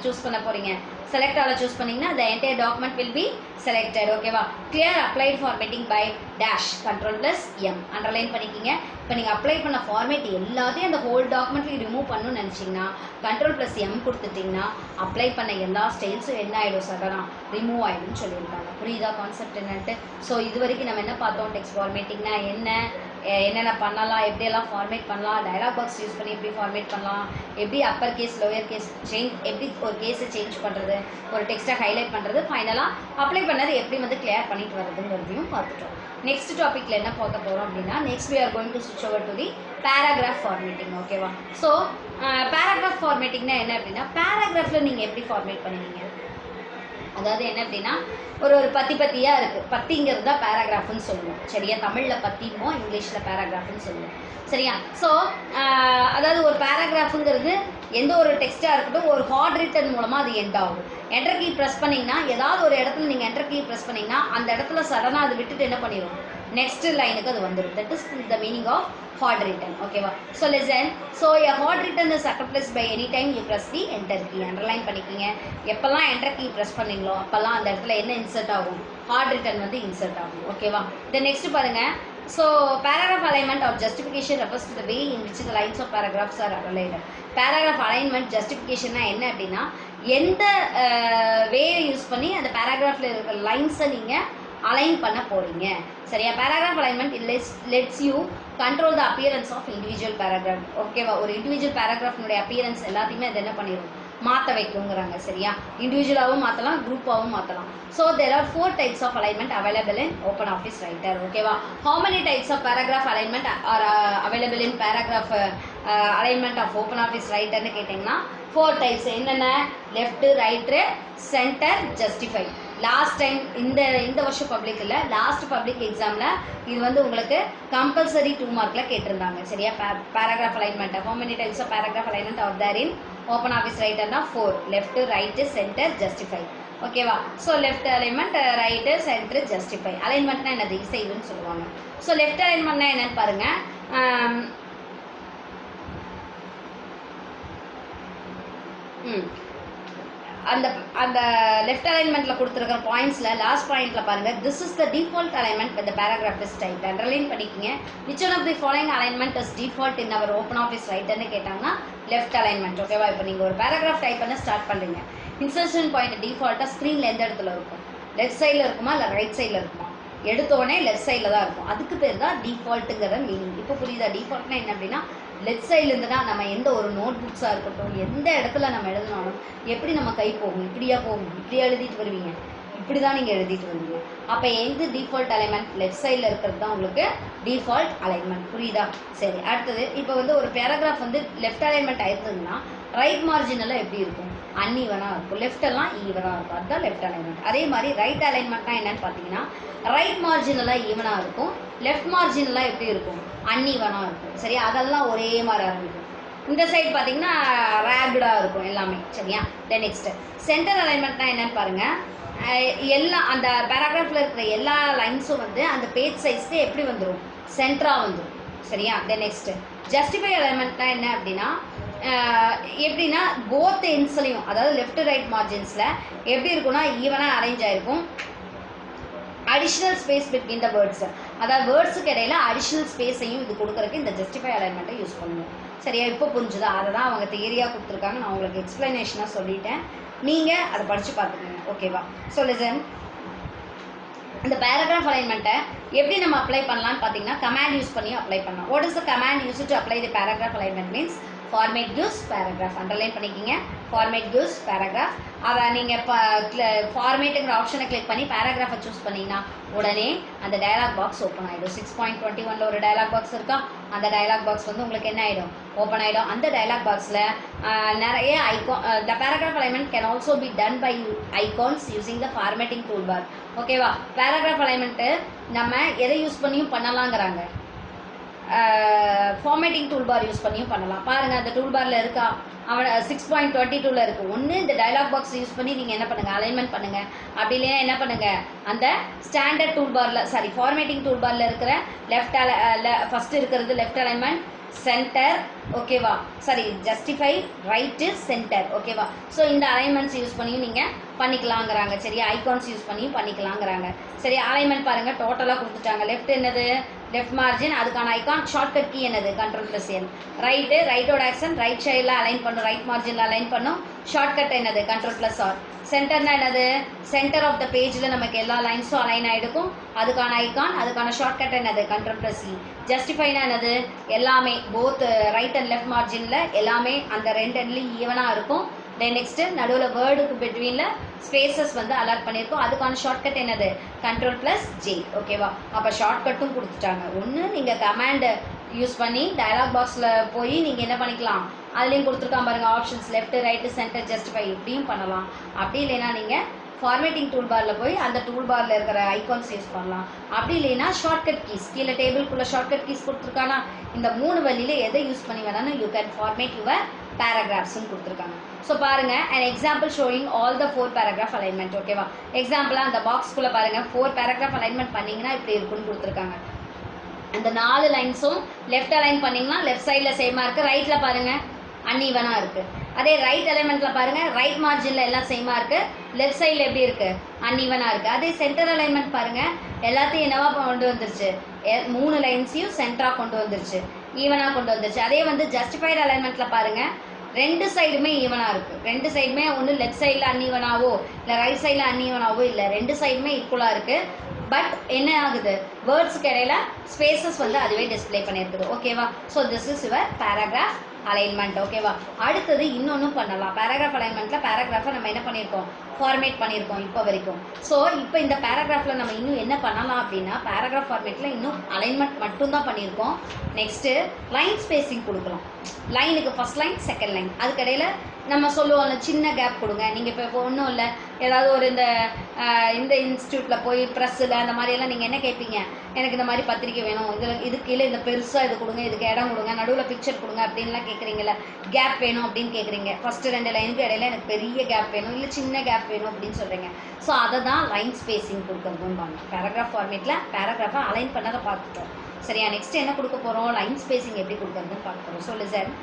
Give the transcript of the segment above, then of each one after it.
Choose பண்ண போறீங்க. Select all choose பண்ணீங்கன்னா the entire document will be selected. ஓகேவா? clear applied formatting by dash control plus m underline பண்ணிக்கிங்க. இப்போ நீங்கள் அப்ளை பண்ண ஃபார்மேட் எல்லாத்தையும் அந்த ஹோல் டாக்குமெண்ட்லையும் ரிமூவ் பண்ணணும்னு நினச்சிங்கன்னா கண்ட்ரோல் ப்ளஸ் எம் கொடுத்துட்டிங்கன்னா அப்ளை பண்ண எல்லா ஸ்டைல்ஸும் என்ன ஆகிடும் சடனாக ரிமூவ் ஆகிடும்னு சொல்லியிருக்காங்க. புரியுதா கான்செப்ட் என்னன்ட்டு? ஸோ இது வரைக்கும் நம்ம என்ன பார்த்தோம், டெக்ஸ்ட் ஃபார்மேட்டிங்னா என்னென்ன பண்ணலாம், எப்படியெல்லாம் ஃபார்மேட் பண்ணலாம், டயலாக் பாக்ஸ் யூஸ் பண்ணி எப்படி ஃபார்மேட் பண்ணலாம், எப்படி அப்பர் கேஸ் லோயர் கேஸ் எப்படி ஒரு கேஸை சேஞ்ச் பண்ணுறது, ஒரு டெக்ஸ்ட்டை ஹைலைட் பண்ணுறது, ஃபைனலாக அப்ளை பண்ணது எப்படி வந்து கிளியர் பண்ணிட்டு வரதுங்கிறதையும் பார்த்துட்டோம். நெக்ஸ்ட் டாப்பிக்கில் என்ன பார்க்க போகிறோம் அப்படின்னா, next we are going to switch over to the paragraph formatting. ஓகேவா? ஸோ paragraph formattingனா என்ன அப்படின்னா, பேராகிராஃபில் நீங்கள் எப்படி ஃபார்மேட் பண்ணுவீங்க? அதாவது என்ன அப்படின்னா, ஒரு பத்தியாக இருக்குது, பத்திங்கிறது தான் பேராகிராஃப்னு சொல்லுவோம். சரியா? தமிழில் பத்திமோ இங்கிலீஷில் பேராகிராஃப்னு சொல்லுவோம். சரியா? ஸோ அதாவது ஒரு பேராகிராஃபுங்கிறது எந்த ஒரு டெக்ஸ்ட்டாக இருக்கட்டும் ஒரு ஹார்ட் ரிட்டன் மூலமாக அது எண்ட் ஆகும். என்டர் கீ ப்ரெஸ் பண்ணிங்கன்னா, ஏதாவது ஒரு இடத்துல நீங்கள் என்டர் கீ ப்ரெஸ் பண்ணிங்கன்னா அந்த இடத்துல சடனாக அது விட்டுட்டு என்ன பண்ணிடும், நெக்ஸ்ட் லைனுக்கு அது வந்துடும். That is the meaning of hard written. ஓகேவா? So listen, so a hard written is accomplished by any time you press the enter key. Underline பண்ணிக்கிங்க. எப்போல்லாம் enter key ப்ரெஸ் பண்ணீங்களோ அப்போல்லாம் அந்த இடத்துல என்ன இன்சர்ட் ஆகும், hard written வந்து இன்சர்ட் ஆகும். ஓகேவா? இந்த நெக்ஸ்ட் பாருங்க. So paragraph alignment or justification refers to the way in which the lines of paragraphs are aligned. paragraph alignment justificationனா என்ன அப்படின்னா, எந்த வேயை யூஸ் பண்ணி அந்த பேராகிராஃபில் இருக்கிற லைன்ஸை நீங்கள் அலைன் பண்ண போகிறீங்க. சரியா? Paragraph alignment lets you control the appearance of individual paragraph. ஓகேவா? ஒரு இண்டிவிஜுவல் பேராகிராஃப்னுடைய அப்பியரன்ஸ் எல்லாத்தையுமே அது என்ன பண்ணிடும், மாற்ற வைக்குங்கிறாங்க. சரியா? இண்டிவிஜுவலாகவும் மாற்றலாம், குரூப்பாகவும் மாற்றலாம். So there are 4 types of alignment available in OpenOffice Writer. ஓகேவா? how many types of paragraph alignment are available in paragraph alignment of OpenOffice Writerன்னு கேட்டிங்கன்னா 4 types. என்னென்ன? Left, right, centre, justify. Last time இந்த வருஷம் பப்ளிக் இல்லை, last public எக்ஸாமில் இது வந்து உங்களுக்கு கம்பல்சரி 2 மார்க்கில் கேட்டிருந்தாங்க. சரியா? Paragraph alignment how many types of paragraph alignment are there in OpenOffice Writerனா 4. Left, right, centre, justify. ஓகேவா? So left alignment, right, centre, justify. அலைன்மெண்ட்னா என்னது, இசைவுன்னு சொல்லுவாங்க. ஸோ லெஃப்ட் அலைன்மெண்ட்னா என்னன்னு பாருங்க. அந்த லெஃப்ட் அலைன்மெண்ட்ல கொடுத்துருக்கிற பாயிண்ட்ஸ்ல லாஸ்ட் பாயிண்ட்ல பாருங்க, this is the default alignment with the paragraph is type. Underline பண்ணிக்கங்க. which one of the following alignment is default in our OpenOffice Writerன்னு கேட்டாங்கன்னா லெஃப்ட் அலைன்மெண்ட். ஓகேவா? இப்போ நீங்க ஒரு பேராகிராஃப் டைப் பண்ண ஸ்டார்ட் பண்றீங்க, இன்சர்ஷன் பாயிண்ட் டிஃபால்ட்டா ஸ்க்ரீன்ல எந்த இடத்துல இருக்கும், லெஃப்ட் சைடில் இருக்குமா இல்லை ரைட் சைடில் இருக்குமா? எடுத்தோடனே லெஃப்ட் சைடில் தான் இருக்கும். அதுக்கு பேர் தான் டிஃபால்ட்டுங்கிற மீனிங். இப்போ புரியுதா? டிஃபால்ட்னா என்ன அப்படின்னா, லெஃப்ட் சைட்லேருந்து தான் நம்ம எந்த ஒரு நோட் புக்ஸாக இருக்கட்டும், எந்த இடத்துல நம்ம எழுதினாலும் எப்படி நம்ம கை போகும், இப்படியா போகும், இப்படியா எழுதிட்டு வருவீங்க, இப்படி தான் நீங்கள் எழுதிட்டு வருவீங்க. அப்போ எது டிஃபால்ட் அலைன்மெண்ட்? லெஃப்ட் சைடில் இருக்கிறது தான் உங்களுக்கு டிஃபால்ட் அலைன்மெண்ட். புரியுதா? சரி, அடுத்தது இப்போ வந்து ஒரு பேராகிராஃப் வந்து லெஃப்ட் அலைன்மெண்ட் ஆயிருந்ததுன்னா ரைட் மார்ஜின் எல்லாம் எப்படி இருக்கும், அன்இவனாக இருக்கும், லெஃப்ட் எல்லாம் ஈவனாக இருக்கும். அதுதான் லெஃப்ட் அலைன்மெண்ட். அதே மாதிரி ரைட் அலைன்மெண்ட்னா என்னன்னு பார்த்தீங்கன்னா, ரைட் மார்ஜின் எல்லாம் ஈவனாக இருக்கும், லெஃப்ட் மார்ஜின் எல்லாம் எப்படி இருக்கும், அன்இவனாக இருக்கும். சரியா? அதெல்லாம் ஒரே மாதிரி ஆரம்பிக்கும். இந்த சைடு பார்த்தீங்கன்னா ரேக்டாக இருக்கும் எல்லாமே. சரியா? தென் நெக்ஸ்ட் சென்டர் அலைன்மெண்ட்னா என்னன்னு பாருங்க. எல்லாம் அந்த பேராகிராஃபில் இருக்கிற எல்லா லைன்ஸும் வந்து அந்த பேஜ் சைஸ்க்கு எப்படி வந்துடும், சென்டராக வந்துடும். சரியா? தென் நெக்ஸ்ட் ஜஸ்டிஃபை அலைன்மெண்ட்னா என்ன அப்படின்னா, எப்படின்னா போத் எண்ட்ஸ்லையும், அதாவது லெஃப்ட் ரைட் மார்ஜின்ஸில் எப்படி இருக்குன்னா ஈவனாக அரேஞ்ச் ஆகிருக்கும். Additional space between the words, அதாவது வேர்ட்ஸுக்கு இடையில அடிஷ்னல் ஸ்பேஸையும் இது கொடுக்குறதுக்கு இந்த ஜஸ்டிஃபை அலைன்மெண்ட்டை யூஸ் பண்ணுவோம். சரியா? இப்போ புரிஞ்சுதா? அதை தான் அவங்க தியரியாக கொடுத்துருக்காங்க. நான் உங்களுக்கு எக்ஸ்பிளனேஷனாக சொல்லிட்டேன், நீங்கள் அதை படித்து பார்த்துக்கோங்க. ஓகேவா? ஸோ லிசன், இந்த பேராகிராஃப் அலைன்மெண்ட்டை எப்படி நம்ம அப்ளை பண்ணலான்னு பார்த்தீங்கன்னா கமாண்ட் யூஸ் பண்ணி அப்ளை பண்ணலாம். What is the command use to apply the paragraph alignment means format gives paragraph. Underline பண்ணிக்கிங்க. Format gives paragraph. அதை நீங்கள் இப்போ ஃபார்மேட்டுங்கிற ஆப்ஷனை கிளிக் பண்ணி பேராகிராஃபை சூஸ் பண்ணிங்கன்னா உடனே அந்த டயலாக் பாக்ஸ் ஓப்பன் ஆகிடும். 6.21 ஒரு டயலாக் பாக்ஸ் இருக்கா, அந்த டயலாக் பாக்ஸ் வந்து உங்களுக்கு என்ன ஆகிடும், ஓப்பன் ஆகிடும். அந்த டயலாக் பாக்ஸில் நிறைய icon, the paragraph alignment can also be done by icons using the formatting tool bar. ஓகேவா? பேராகிராஃப் அலைன்மெண்ட்டு நம்ம எதை யூஸ் பண்ணியும் பண்ணலாங்கிறாங்க, ஃபார்மேட்டிங் டூல் பார் யூஸ் பண்ணியும் பண்ணலாம். பாருங்கள், அந்த டூல் பாரில் இருக்கா, அவன் 6.22 இருக்குது. ஒன்று இந்த டயலாக் பாக்ஸ் யூஸ் பண்ணி நீங்கள் என்ன பண்ணுங்கள், அலைன்மெண்ட் பண்ணுங்கள். அப்படி இல்லையா என்ன பண்ணுங்கள், அந்த ஸ்டாண்டர்ட் டூல் பாரில் ஃபார்மேட்டிங் டூல் பாரில் இருக்கிற ஃபஸ்ட்டு இருக்கிறது லெஃப்ட் அலைன்மெண்ட், சென்டர் ஓகேவா, சாரி ஜஸ்டிஃபை ரைட் சென்டர் ஓகேவா. ஸோ இந்த அலைன்மெண்ட்ஸ் யூஸ் பண்ணி நீங்கள் பண்ணிக்கலாங்கிறாங்க சரியா, ஐகான்ஸ் யூஸ் பண்ணி பண்ணிக்கலாங்கிறாங்க சரி. அலைன்மெண்ட் பாருங்கள் டோட்டலாக கொடுத்துட்டாங்க. லெஃப்ட் என்னது லெஃப்ட் மார்ஜின், அதுக்கான ஐகான் ஷார்ட்கட் கீ என்னது Ctrl+N. ரைட்டோட ஆக்ஷன் ரைட் சைடில் அலைன் பண்ணும், ரைட் மார்ஜினில் அலைன் பண்ணும், ஷார்ட்கட் என்னது Ctrl+R. சென்டர்னா என்னது சென்டர் ஆஃப் த பேஜில் நமக்கு எல்லா லைன்ஸும் அலைன் ஆகிடுக்கும், அதுக்கான ஐகான் அதுக்கான ஷார்ட்கட் என்னது Ctrl+E. ஜஸ்டிஃபைனா என்னது எல்லாமே போத் ரைட் அண்ட் லெஃப்ட் மார்ஜினில் எல்லாமே அந்த ரெண்டு எண்ட்லையும் ஈவனாக இருக்கும். தென் நெக்ஸ்ட்டு நடுவில் வேர்டுக்கு பிட்வீனில் ஸ்பேசஸ் வந்து அலர்ட் பண்ணியிருக்கோம், அதுக்கான ஷார்ட்கட் என்னது Ctrl+J ஓகேவா. அப்போ ஷார்ட்கட்டும் கொடுத்துட்டாங்க. ஒன்று நீங்கள் கமாண்டை யூஸ் பண்ணி டயலாக் பாக்ஸில் போய் நீங்கள் என்ன பண்ணிக்கலாம், அதுலேயும் கொடுத்துருக்கான் பாருங்கள் options left right centre justify இப்படியும் பண்ணலாம். அப்படி இல்லைன்னா நீங்கள் ஃபார்மேட்டிங் டூல் பாரில் போய் அந்த டூல் பாரில் இருக்கிற ஐகான்ஸ் யூஸ் பண்ணலாம். அப்படி இல்லைன்னா ஷார்ட்கட் கீஸ் கீழே டேபிள்குள்ளே ஷார்ட்கட் கீஸ் கொடுத்துருக்கானா, இந்த 3 வழியில் எதை யூஸ் பண்ணி வேணாலும் யூ கேன் ஃபார்மேட் யுவர் பேராகிராஃப்ஸ்ன்னு கொடுத்துருக்காங்க. ஸோ பாருங்கள் an example showing all the 4 paragraph alignment ஓகேவா. எக்ஸாம்பிளாக அந்த பாக்ஸ்குள்ளே பாருங்கள் 4 paragraph alignment பண்ணிங்கன்னா இப்படி இருக்குன்னு கொடுத்துருக்காங்க. அந்த 4 லைன்ஸும் லெஃப்ட் அலைன் பண்ணிங்கன்னா லெஃப்ட் சைடில் சேமாக இருக்குது, ரைட்டில் பாருங்கள் அன்ஈவனாக இருக்குது. அதே ரைட் அலைன்மெண்ட்டில் பாருங்கள் ரைட் மார்ஜினில் எல்லாம் சேமாக இருக்குது, லெஃப்ட் சைடில் எப்படி இருக்குது அன்ஈவனாக இருக்குது. அதே சென்டர் அலைன்மெண்ட் பாருங்கள் எல்லாத்தையும் என்னவா கொண்டு வந்துருச்சு, 3 லைன்ஸையும் சென்டராக கொண்டு வந்துருச்சு, ஈவனாக கொண்டு வந்துருச்சு. அதே வந்து ஜஸ்டிஃபைடு அலைன்மெண்ட்டில் பாருங்கள் 2 சைடுமே ஈவனாக இருக்குது, 2 சைடுமே ஒன்று லெஃப்ட் சைடில் அன்ஈவனாவோ இல்லை ரைட் சைடில் அன்ஈவனாவோ இல்லை, 2 சைடுமே ஈக்குவலாக இருக்குது. பட் என்ன ஆகுது வேர்ட்ஸுக்கு இடையில ஸ்பேசஸ் வந்து அதுவே டிஸ்பிளே பண்ணியிருக்குது ஓகேவா. So this is your paragraph alignment ஓகேவா. அடுத்தது இன்னொன்றும் பண்ணலாம். பேராகிராஃப் அலைன்மெண்ட்டில் பேராகிராஃபை நம்ம என்ன பண்ணியிருக்கோம் ஃபார்மேட் பண்ணியிருக்கோம் இப்போ வரைக்கும். ஸோ இப்போ இந்த பேராகிராஃபில் நம்ம இன்னும் என்ன பண்ணலாம் அப்படின்னா பேராகிராஃப் ஃபார்மேட்டில் இன்னும் அலைன்மெண்ட் மட்டும்தான் பண்ணியிருக்கோம். நெக்ஸ்ட்டு லைன் ஸ்பேசிங் கொடுக்கலாம். லைனுக்கு ஃபஸ்ட் லைன் செகண்ட் லைன் அதுக்கடையில் நம்ம சொல்லுவோம்ல சின்ன கேப் கொடுங்க. நீங்கள் இப்போ ஒன்றும் இல்லை ஏதாவது ஒரு இந்த இன்ஸ்டியூட்டில் போய் ப்ரெஸ்ஸில் அந்த மாதிரியெல்லாம் நீங்கள் என்ன கேட்பீங்க, எனக்கு இந்த மாதிரி பத்திரிக்கை வேணும், இதுக்கு கீழே இந்த பெருசாக இது கொடுங்க, இதுக்கு இடம் கொடுங்க, நடுவில் பிக்சர் கொடுங்க அப்படின்லாம் கேட்குறீங்களா, கேப் வேணும் அப்படின்னு கேட்குறீங்க. ஃபஸ்ட்டு 2 லைனுக்கு இடையில எனக்கு பெரிய கேப் வேணும் இல்லை சின்ன கேப் வேணும் அப்படின்னு சொல்கிறீங்க. ஸோ அதை தான் லைன் ஸ்பேசிங் கொடுக்குறதுன்னு பாருங்க. பேராகிராஃப் ஃபார்மேட்டில் பேராகிராஃபை அலைன் பண்ணதை பார்த்துட்டோம் சரியா. நெக்ஸ்ட் என்ன கொடுக்க போகிறோம், லைன் ஸ்பேசிங் எப்படி கொடுக்குறதுன்னு பார்க்க போகிறோம். So listen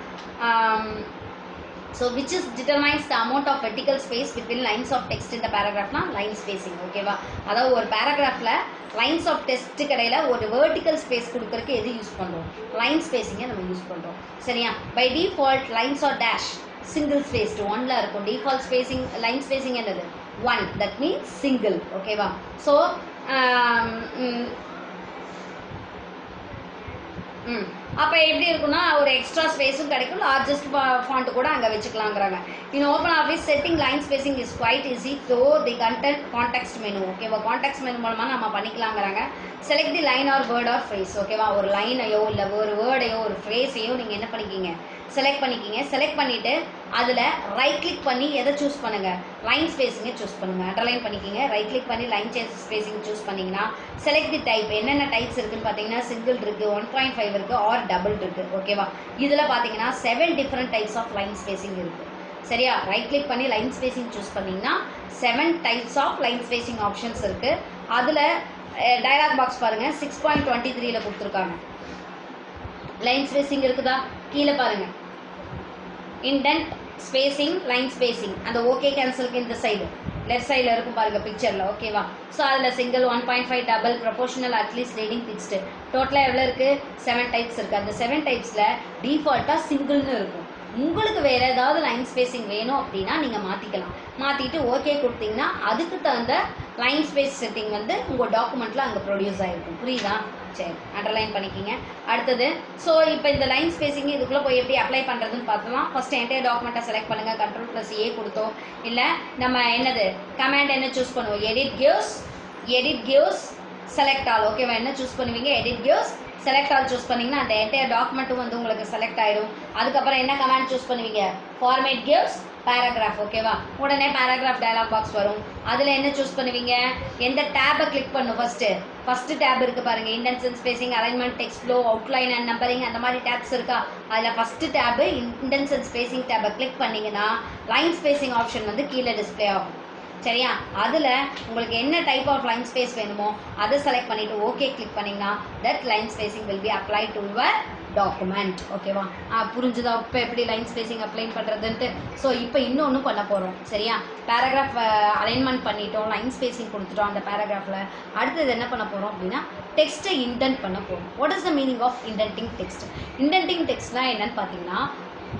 so which is determines the amount of vertical space between lines of text in the paragraph na line spacing ஓகேவா. அதாவது ஒரு பேராகிராஃப்ல லைன்ஸ் ஆஃப் டெக்ஸ்ட் கடையில் ஒரு வெர்டிக்கல் ஸ்பேஸ் கொடுக்கறதுக்கு எது யூஸ் பண்ணுறோம், லைன் ஸ்பேசிங்கை நம்ம யூஸ் பண்ணுறோம் சரியா. By default lines are dash single spaced 1ல இருக்கும். டிஃபால்ட் ஸ்பேசிங் லைன் ஸ்பேசிங் என்னது 1, தட் மீன்ஸ் சிங்கிள் ஓகேவா. ஸோ அப்போ எப்படி இருக்குன்னா ஒரு எக்ஸ்ட்ரா ஸ்பேஸும் கிடைக்கும், லார்ஜஸ்ட் ஃபாண்ட் கூட அங்கே வச்சுக்கலாங்கிறாங்க. In Open Office setting line spacing is quite easy so the content context menu ஓகேவா. கான்டெக்ஸ்ட் மெனு மூலமாக நம்ம பண்ணிக்கலாங்கிறாங்க. Select the line or word or phrase ஓகேவா. ஒரு லைனையோ இல்லை ஒரு வேர்டையோ ஒரு ஃப்ரேஸையோ நீங்கள் என்ன பண்ணிக்கிங்க செலக்ட் பண்ணிக்கிங்க. செலக்ட் பண்ணிவிட்டு அதில் ரைட் கிளிக் பண்ணி எதை சூஸ் பண்ணுங்கள், லைன் ஸ்பேசிங்கை சூஸ் பண்ணுங்கள். அண்டர்லைன் பண்ணிக்கிங்க. ரைட் கிளிக் பண்ணி லைன் ஸ்பேசிங் சூஸ் பண்ணிங்கன்னா செலக்ட் தி டைப். என்னென்ன டைப்ஸ் இருக்குதுன்னு பார்த்தீங்கன்னா சிங்கிள் இருக்குது, 1.5 இருக்குது, ஆர் டபுள் இருக்குது ஓகேவா. இதில் பார்த்தீங்கன்னா 7 different types of line spacing இருக்குது சரியா. ரைட் கிளிக் பண்ணி லைன் ஸ்பேசிங் சூஸ் பண்ணிங்கன்னா 7 types of line spacing options இருக்குது. அதில் டயலாக் பாக்ஸ் பாருங்கள் 6.23ல கொடுத்துருக்காங்க. லைன் ஸ்பேசிங் இருக்குதா, கீழே பாருங்கள் இண்டென்ட் ஸ்பேசிங் லைன் ஸ்பேசிங் அந்த ஓகே கேன்சலுக்கு இந்த சைடு லெஃப்ட் சைடில் இருக்கும் பாருங்கள் பிக்சரில் ஓகேவா. ஸோ அதில் single 1.5 double proportional at least reading fixed டோட்டலாக எவ்வளோ இருக்குது 7 டைப்ஸ் இருக்குது. அந்த 7 டைப்ஸில் டிஃபால்ட்டாக சிங்கிள்னு இருக்கும். உங்களுக்கு வேறு ஏதாவது லைன் ஸ்பேசிங் வேணும் அப்படின்னா நீங்கள் மாற்றிக்கலாம். மாற்றிட்டு ஓகே கொடுத்தீங்கன்னா அதுக்கு தகுந்த லைன் ஸ்பேஸ் செட்டிங் வந்து உங்கள் டாக்குமெண்ட்டில் அங்கே ப்ரொடியூஸ் ஆகிருக்கும். புரியுதா, சரி அண்டர்லைன் பண்ணிக்கிங்க. அடுத்தது ஸோ இப்போ இந்த லைன் ஸ்பேசிங் இதுக்குள்ளே போய் எப்படி அப்ளை பண்ணுறதுன்னு பார்த்தோம்னா ஃபஸ்ட்டு என்டையர் டாக்குமெண்ட்டை செலக்ட் பண்ணுங்கள். Ctrl+A கொடுத்தோம் இல்லை நம்ம என்னது கமாண்ட் என்ன சூஸ் பண்ணுவோம், எடிட் கிவ்ஸ் செலக்ட் ஆல் ஓகேவா. என்ன சூஸ் பண்ணுவீங்க, edit gives select all choose பண்ணிங்கன்னா அந்த என்டையர் டாக்குமெண்ட்டும் வந்து உங்களுக்கு செலக்ட் ஆகிடும். அதுக்கப்புறம் என்ன கமாண்ட் சூஸ் பண்ணுவீங்க, ஃபார்மேட் கிவ்ஸ் பேராகிராஃப் ஓகேவா. உடனே பேராகிராஃப் டயலாக் பாக்ஸ் வரும். அதில் என்ன சூஸ் பண்ணுவீங்க, எந்த டேபை கிளிக் பண்ணும் ஃபஸ்ட்டு டேப் இருக்குது பாருங்கள், indentation spacing alignment text flow outline and numbering அந்த மாதிரி டேப்ஸ் இருக்கா. அதில் ஃபஸ்ட்டு டேபு இண்டென்ஷன் ஸ்பேசிங் டேபை கிளிக் பண்ணிங்கன்னா லைன் ஸ்பேசிங் ஆப்ஷன் வந்து கீழே டிஸ்பிளே ஆகும் சரியா. அதில் உங்களுக்கு என்ன டைப் ஆஃப் லைன் ஸ்பேஸ் வேணுமோ அதை செலக்ட் பண்ணிவிட்டு ஓகே கிளிக் பண்ணிங்கன்னா that line spacing will be apply to your document. ஓகேவா? புரிஞ்சுதா இப்போ எப்படி லைன் ஸ்பேசிங் அப்ளை பண்ணுறதுன்ட்டு? ஸோ இப்போ இன்னொன்று பண்ண போகிறோம். சரியா? பேராகிராஃப் அலைன்மெண்ட் பண்ணிட்டோம், லைன் ஸ்பேசிங் கொடுத்துட்டோம் அந்த பேராகிராஃபில். அடுத்தது என்ன பண்ண போகிறோம் அப்படின்னா டெக்ஸ்ட்டை இன்டென்ட் பண்ண போகிறோம். What is the meaning of indenting text? Indenting டெக்ஸ்ட்னா என்னன்னு பார்த்தீங்கன்னா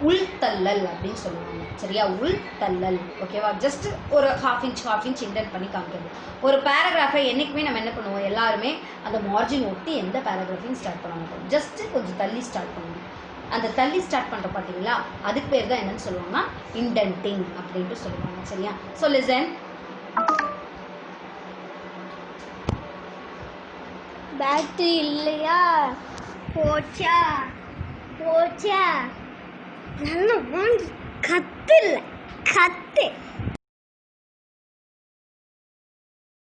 உள்தள்ளல் அப்படின்னு சொல்லுவாங்க. சரியா? உள்தள்ளல். ஓகேவா? ஜஸ்ட் ஒரு ஹாஃப் இன்ச் இன்டென்ட் பண்ணி காமிக்கிறது. ஒரு பேராகிராஃபை என்றைக்குமே நம்ம என்ன பண்ணுவோம், எல்லாருமே அந்த மார்ஜின் ஒட்டி எந்த பேராகிராஃபையும் ஸ்டார்ட் பண்ண மாட்டோம். ஜஸ்ட்டு கொஞ்சம் தள்ளி ஸ்டார்ட் பண்ணுவோம். அந்த தள்ளி ஸ்டார்ட் பண்ணுற பார்த்தீங்களா, அதுக்கு பேர் தான் என்னன்னு சொல்லுவாங்கன்னா இன்டென்டிங் அப்படின்ட்டு சொல்லுவாங்க. சரியா? So listen. பேட்டரி இல்லையா? போச்சா போச்சா. நல்ல கத்து இல்லை கத்து